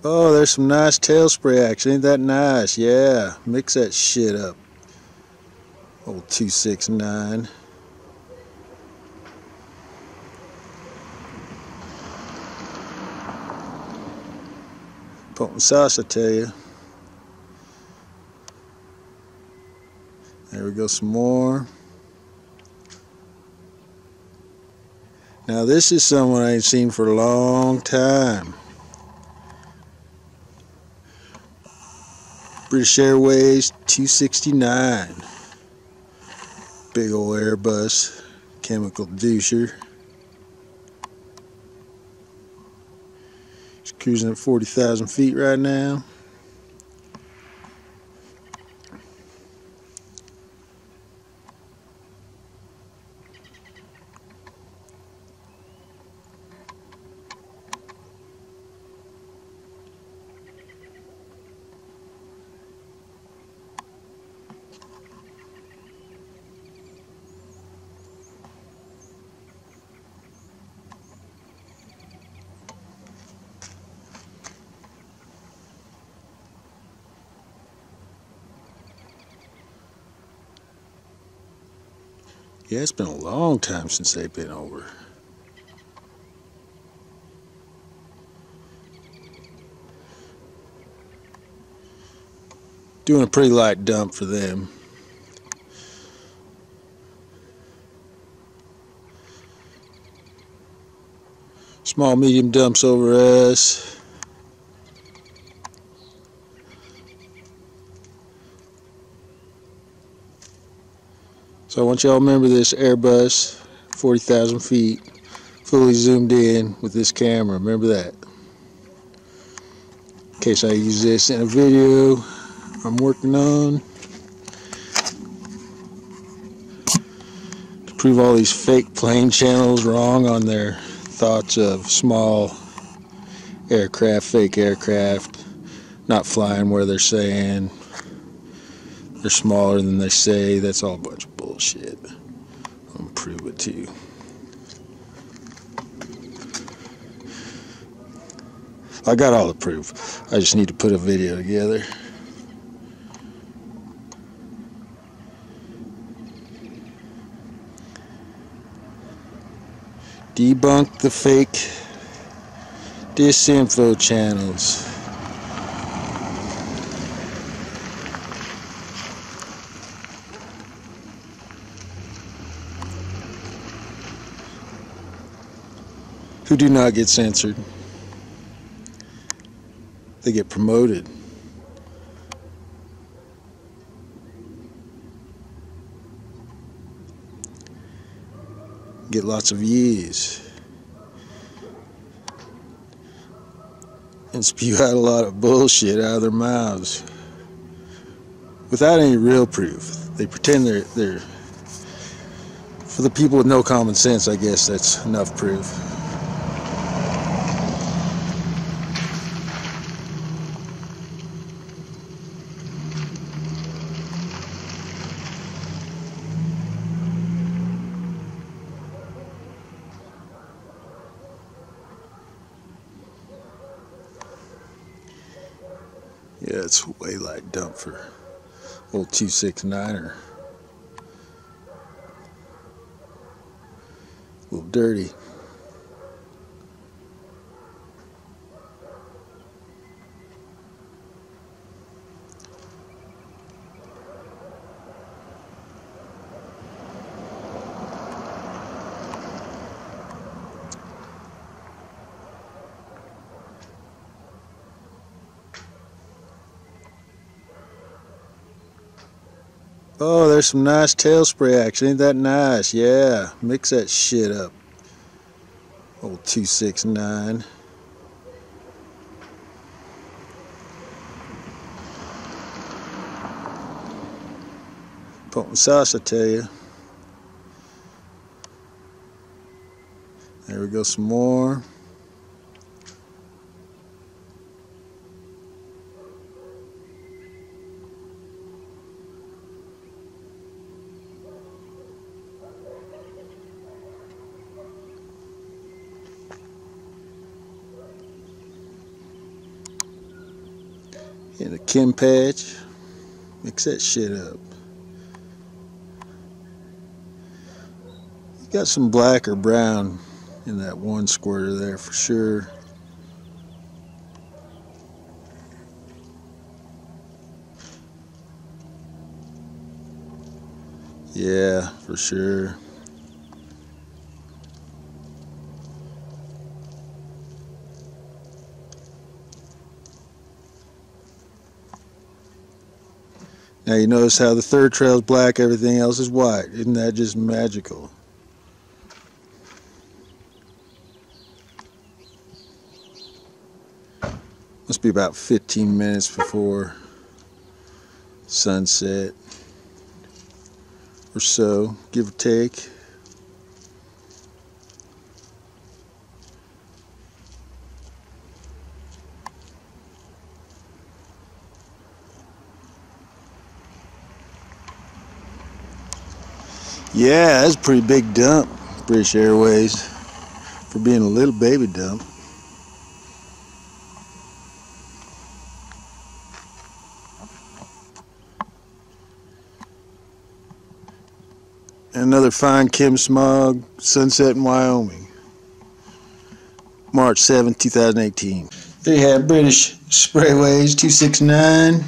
Oh, there's some nice tail spray action. Ain't that nice? Yeah, mix that shit up. Old 269. Potent sauce, I tell you. There we go, some more. Now this is someone I ain't seen for a long time. British Airways 269. Big old Airbus chemical doucher. It's cruising at 40,000 feet right now. Yeah, it's been a long time since they've been over. Doing a pretty light dump for them. Small, medium dumps over us. So I want y'all to remember this Airbus, 40,000 feet, fully zoomed in with this camera. Remember that. In case I use this in a video I'm working on to prove all these fake plane channels wrong on their thoughts of small aircraft, fake aircraft, not flying where they're saying they're smaller than they say. That's all a bunch of bullshit. I'm gonna prove it to you. I got all the proof. I just need to put a video together. Debunk the fake disinfo channels. Who do not get censored. They get promoted. Get lots of views. And spew out a lot of bullshit out of their mouths. Without any real proof. They pretend they're for the people with no common sense, I guess that's enough proof. Yeah, it's way light dump for old 269er. A little dirty. Oh, there's some nice tail spray action. Ain't that nice? Yeah, mix that shit up. Old 269. Potent sauce, I tell you. There we go, some more. And a chem patch. Mix that shit up. You got some black or brown in that one squirter there for sure. Yeah, for sure. Now you notice how the third trail is black, everything else is white. Isn't that just magical? Must be about 15 minutes before sunset or so, give or take. Yeah, that's a pretty big dump, British Airways, for being a little baby dump. Another fine chem smog sunset in Wyoming, March 7th, 2018. There you have British Sprayways 269.